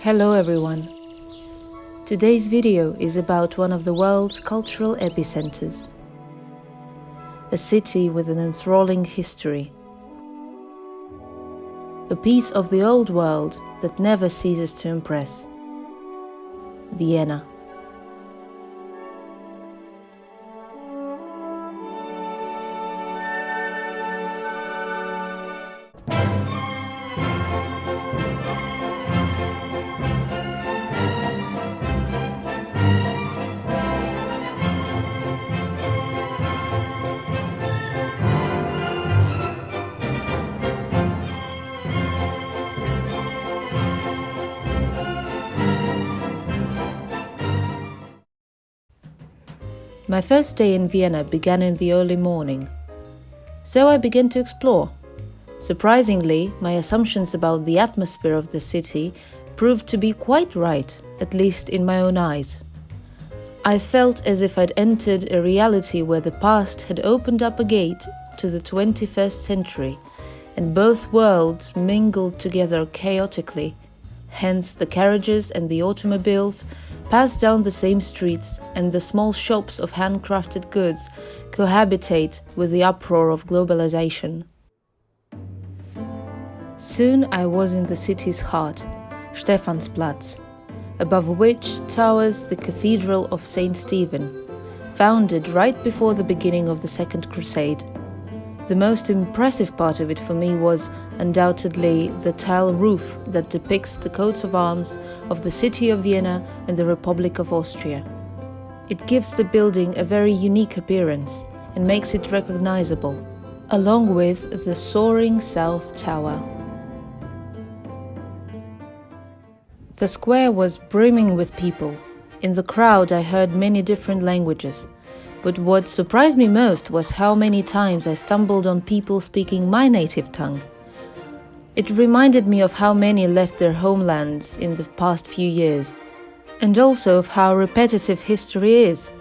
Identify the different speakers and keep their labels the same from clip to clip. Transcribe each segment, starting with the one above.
Speaker 1: Hello everyone! Today's video is about one of the world's cultural epicenters. A city with an enthralling history. A piece of the old world that never ceases to impress. Vienna. My first day in Vienna began in the early morning. So I began to explore. Surprisingly, my assumptions about the atmosphere of the city proved to be quite right, at least in my own eyes. I felt as if I'd entered a reality where the past had opened up a gate to the 21st century, and both worlds mingled together chaotically. Hence, the carriages and the automobiles pass down the same streets, and the small shops of handcrafted goods cohabitate with the uproar of globalization. Soon I was in the city's heart, Stephansplatz, above which towers the Cathedral of St. Stephen, founded right before the beginning of the Second Crusade. The most impressive part of it for me was, undoubtedly, the tile roof that depicts the coats of arms of the city of Vienna and the Republic of Austria. It gives the building a very unique appearance and makes it recognizable, along with the soaring South Tower. The square was brimming with people. In the crowd I heard many different languages. But what surprised me most was how many times I stumbled on people speaking my native tongue. It reminded me of how many left their homelands in the past few years, and also of how repetitive history is.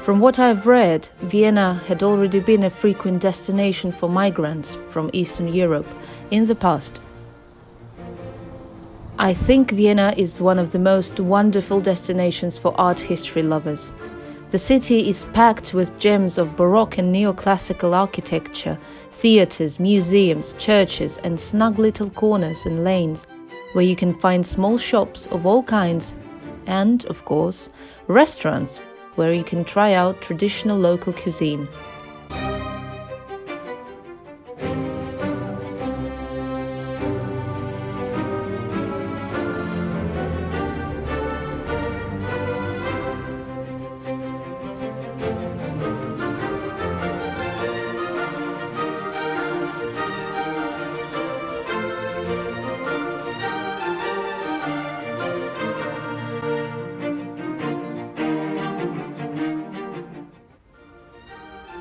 Speaker 1: From what I've read, Vienna had already been a frequent destination for migrants from Eastern Europe in the past. I think Vienna is one of the most wonderful destinations for art history lovers. The city is packed with gems of Baroque and neoclassical architecture, theatres, museums, churches, and snug little corners and lanes where you can find small shops of all kinds and, of course, restaurants where you can try out traditional local cuisine.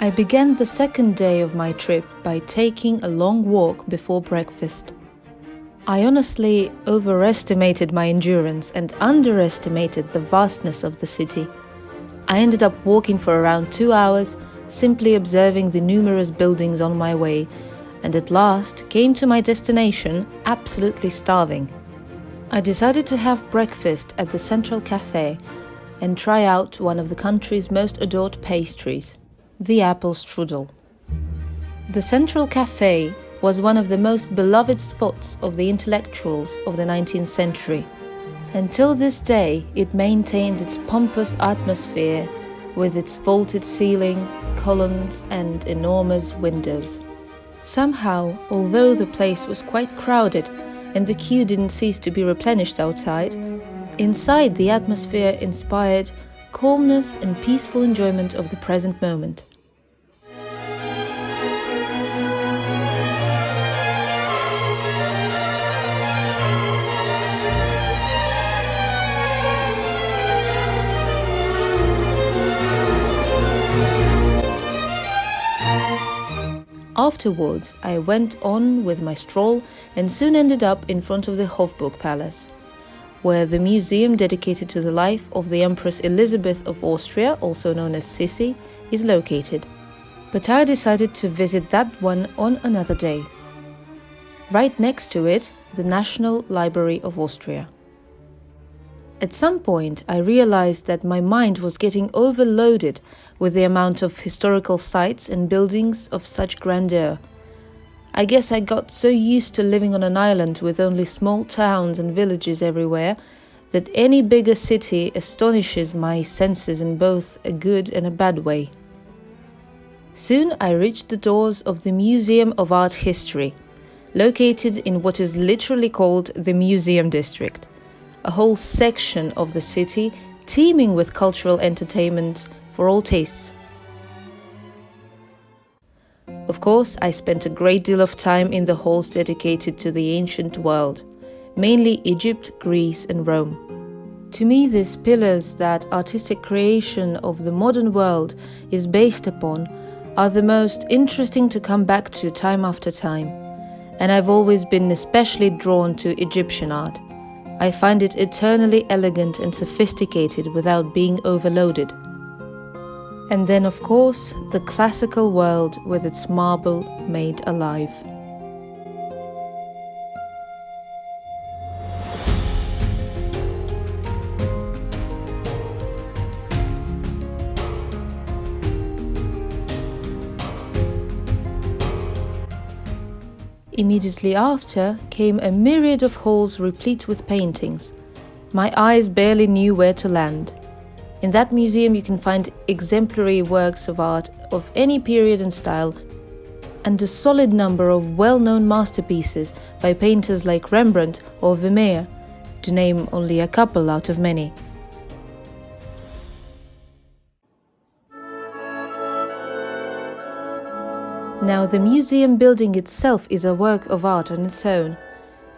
Speaker 1: I began the second day of my trip by taking a long walk before breakfast. I honestly overestimated my endurance and underestimated the vastness of the city. I ended up walking for around 2 hours, simply observing the numerous buildings on my way, and at last came to my destination absolutely starving. I decided to have breakfast at the Central Café and try out one of the country's most adored pastries, the apple strudel. The Central Café was one of the most beloved spots of the intellectuals of the 19th century. Until this day, it maintains its pompous atmosphere with its vaulted ceiling, columns, and enormous windows. Somehow, although the place was quite crowded and the queue didn't cease to be replenished outside, inside the atmosphere inspired calmness and peaceful enjoyment of the present moment. Afterwards, I went on with my stroll and soon ended up in front of the Hofburg Palace, where the museum dedicated to the life of the Empress Elizabeth of Austria, also known as Sissi, is located. But I decided to visit that one on another day. Right next to it, the National Library of Austria. At some point, I realized that my mind was getting overloaded with the amount of historical sites and buildings of such grandeur. I guess I got so used to living on an island with only small towns and villages everywhere that any bigger city astonishes my senses in both a good and a bad way. Soon I reached the doors of the Museum of Art History, located in what is literally called the Museum District, a whole section of the city teeming with cultural entertainment for all tastes. Of course, I spent a great deal of time in the halls dedicated to the ancient world, mainly Egypt, Greece, and Rome. To me, these pillars that artistic creation of the modern world is based upon are the most interesting to come back to time after time, and I've always been especially drawn to Egyptian art. I find it eternally elegant and sophisticated without being overloaded. And then, of course, the classical world with its marble made alive. Immediately after came a myriad of halls replete with paintings. My eyes barely knew where to land. In that museum you can find exemplary works of art of any period and style, and a solid number of well-known masterpieces by painters like Rembrandt or Vermeer, to name only a couple out of many. Now, the museum building itself is a work of art on its own,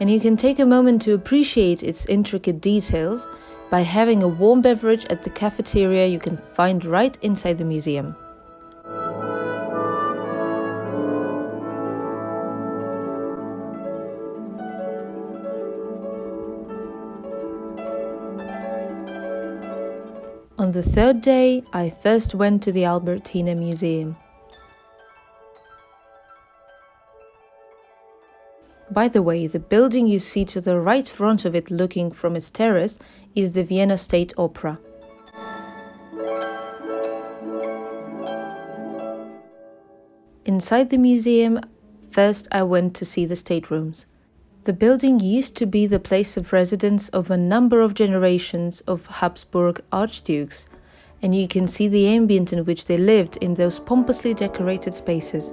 Speaker 1: and you can take a moment to appreciate its intricate details by having a warm beverage at the cafeteria you can find right inside the museum. On the third day, I first went to the Albertina Museum. By the way, the building you see to the right front of it looking from its terrace is the Vienna State Opera. Inside the museum, first I went to see the staterooms. The building used to be the place of residence of a number of generations of Habsburg archdukes, and you can see the ambient in which they lived in those pompously decorated spaces.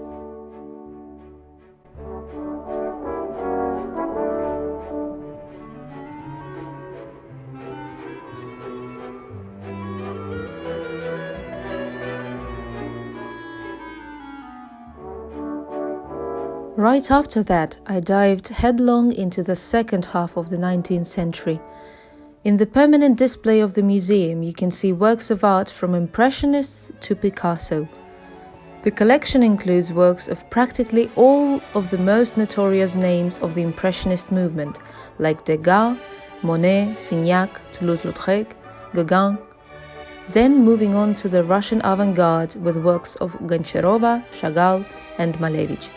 Speaker 1: Right after that, I dived headlong into the second half of the 19th century. In the permanent display of the museum, you can see works of art from Impressionists to Picasso. The collection includes works of practically all of the most notorious names of the Impressionist movement, like Degas, Monet, Signac, Toulouse-Lautrec, Gauguin. Then moving on to the Russian avant-garde with works of Goncharova, Chagall, and Malevich.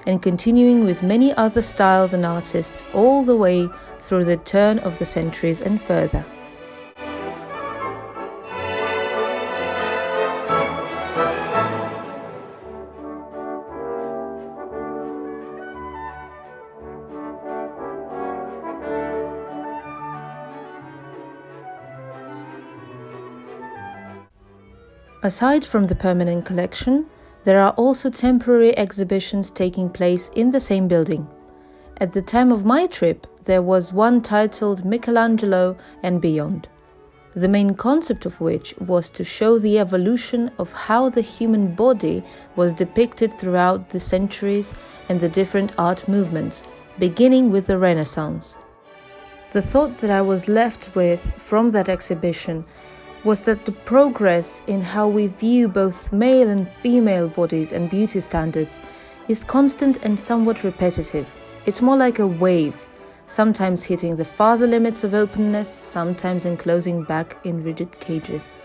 Speaker 1: And continuing with many other styles and artists all the way through the turn of the centuries and further. Aside from the permanent collection, there are also temporary exhibitions taking place in the same building. At the time of my trip, there was one titled Michelangelo and Beyond, the main concept of which was to show the evolution of how the human body was depicted throughout the centuries and the different art movements, beginning with the Renaissance. The thought that I was left with from that exhibition was that the progress in how we view both male and female bodies and beauty standards is constant and somewhat repetitive. It's more like a wave, sometimes hitting the farther limits of openness, sometimes enclosing back in rigid cages.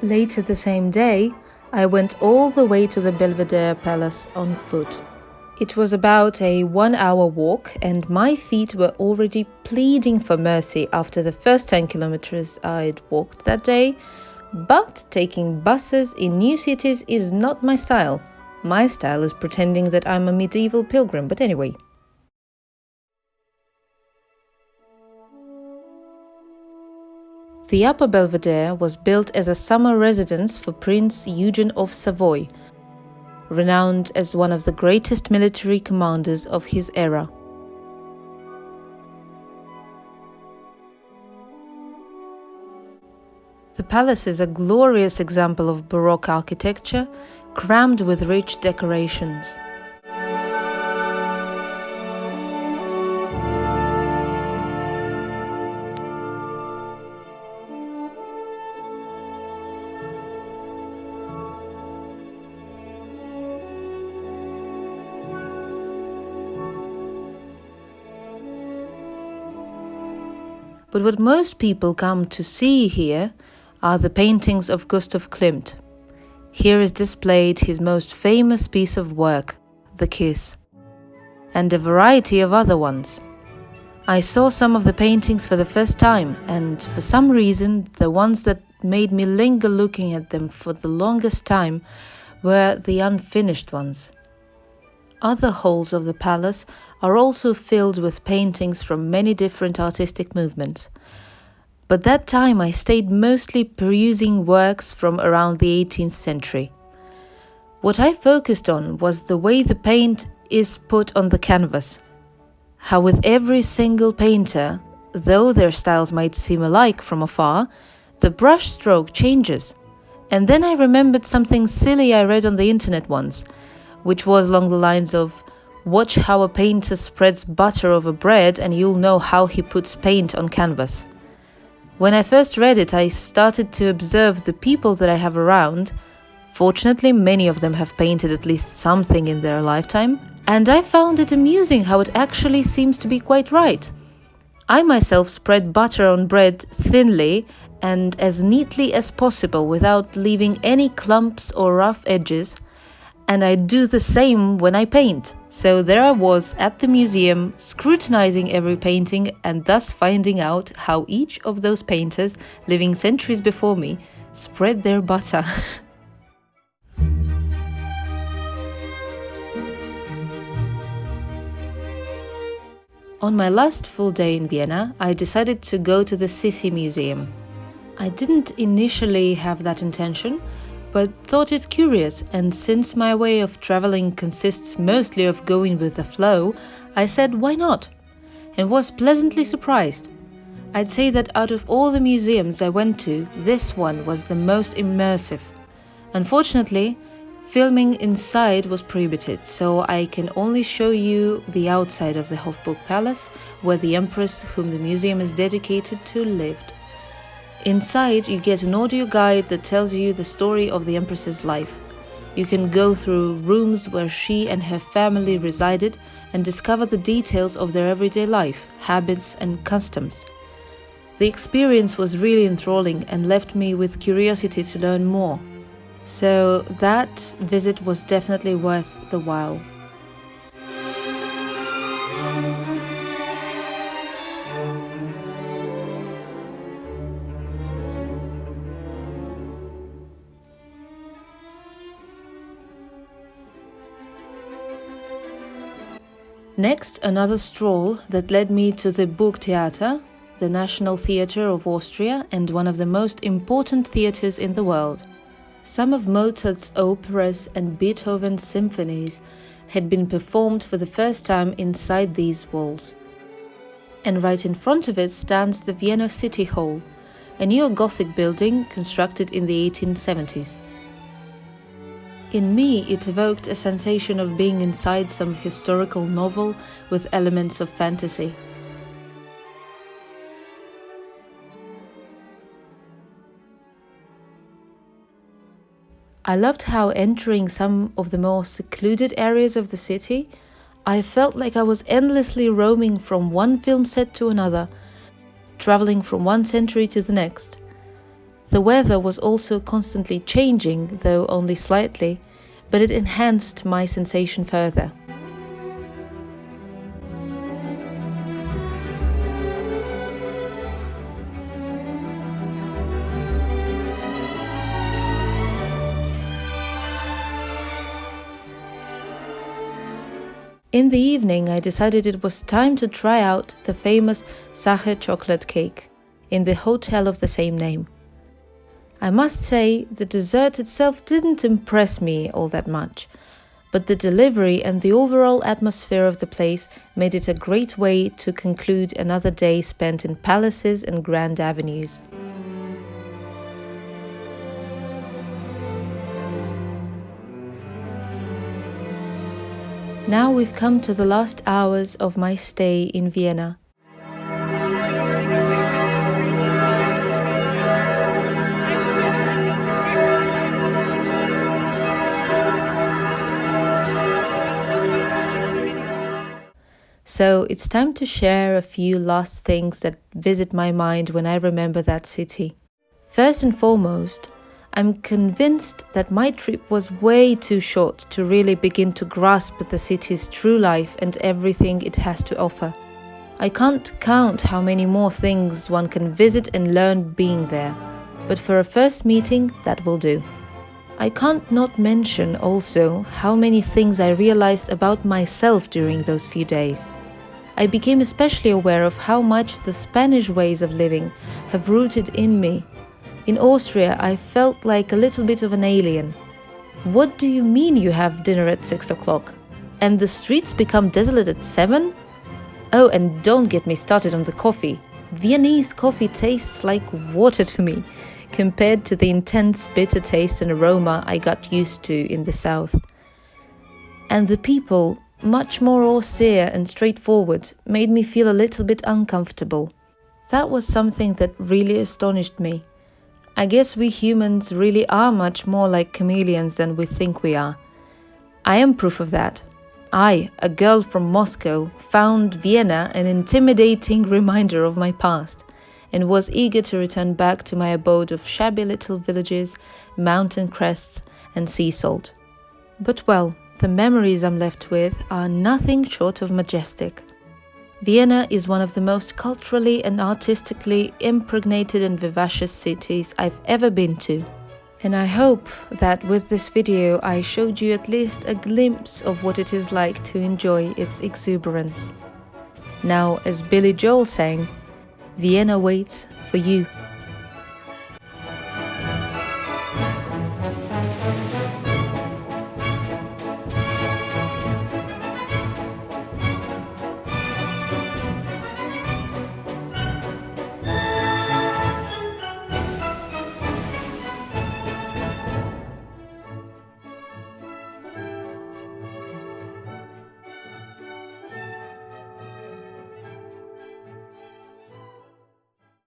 Speaker 1: Later the same day, I went all the way to the Belvedere Palace on foot. It was about a 1-hour walk, and my feet were already pleading for mercy after the first 10 kilometers I'd walked that day. But taking buses in new cities is not my style. My style is pretending that I'm a medieval pilgrim, but anyway. The Upper Belvedere was built as a summer residence for Prince Eugene of Savoy, renowned as one of the greatest military commanders of his era. The palace is a glorious example of Baroque architecture, crammed with rich decorations. But what most people come to see here are the paintings of Gustav Klimt. Here is displayed his most famous piece of work, The Kiss, and a variety of other ones. I saw some of the paintings for the first time, and for some reason, the ones that made me linger looking at them for the longest time were the unfinished ones. Other halls of the palace are also filled with paintings from many different artistic movements. But that time I stayed mostly perusing works from around the 18th century. What I focused on was the way the paint is put on the canvas. How with every single painter, though their styles might seem alike from afar, the brush stroke changes. And then I remembered something silly I read on the internet once, which was along the lines of, watch how a painter spreads butter over bread and you'll know how he puts paint on canvas. When I first read it, I started to observe the people that I have around. Fortunately, many of them have painted at least something in their lifetime, and I found it amusing how it actually seems to be quite right. I myself spread butter on bread thinly and as neatly as possible without leaving any clumps or rough edges, and I do the same when I paint. So there I was at the museum, scrutinizing every painting and thus finding out how each of those painters, living centuries before me, spread their butter. On my last full day in Vienna, I decided to go to the Sissi Museum. I didn't initially have that intention, but thought it curious, and since my way of traveling consists mostly of going with the flow, I said why not? And was pleasantly surprised. I'd say that out of all the museums I went to, this one was the most immersive. Unfortunately, filming inside was prohibited, so I can only show you the outside of the Hofburg Palace, where the empress whom the museum is dedicated to lived. Inside, you get an audio guide that tells you the story of the Empress's life. You can go through rooms where she and her family resided and discover the details of their everyday life, habits and customs. The experience was really enthralling and left me with curiosity to learn more. So that visit was definitely worth the while. Next, another stroll that led me to the Burgtheater, the National Theatre of Austria and one of the most important theatres in the world. Some of Mozart's operas and Beethoven's symphonies had been performed for the first time inside these walls. And right in front of it stands the Vienna City Hall, a neo-Gothic building constructed in the 1870s. In me, it evoked a sensation of being inside some historical novel with elements of fantasy. I loved how, entering some of the more secluded areas of the city, I felt like I was endlessly roaming from one film set to another, traveling from one century to the next. The weather was also constantly changing, though only slightly, but it enhanced my sensation further. In the evening, I decided it was time to try out the famous Sacher chocolate cake in the hotel of the same name. I must say, the dessert itself didn't impress me all that much, but the delivery and the overall atmosphere of the place made it a great way to conclude another day spent in palaces and grand avenues. Now we've come to the last hours of my stay in Vienna. So it's time to share a few last things that visit my mind when I remember that city. First and foremost, I'm convinced that my trip was way too short to really begin to grasp the city's true life and everything it has to offer. I can't count how many more things one can visit and learn being there, but for a first meeting, that will do. I can't not mention also how many things I realized about myself during those few days. I became especially aware of how much the Spanish ways of living have rooted in me. In Austria, I felt like a little bit of an alien. What do you mean you have dinner at 6 o'clock? And the streets become desolate at 7? Oh, and don't get me started on the coffee. Viennese coffee tastes like water to me, compared to the intense bitter taste and aroma I got used to in the south. And the people, much more austere and straightforward, made me feel a little bit uncomfortable. That was something that really astonished me. I guess we humans really are much more like chameleons than we think we are. I am proof of that. I, a girl from Moscow, found Vienna an intimidating reminder of my past, and was eager to return back to my abode of shabby little villages, mountain crests, and sea salt. But well, the memories I'm left with are nothing short of majestic. Vienna is one of the most culturally and artistically impregnated and vivacious cities I've ever been to. And I hope that with this video I showed you at least a glimpse of what it is like to enjoy its exuberance. Now, as Billy Joel sang, Vienna waits for you.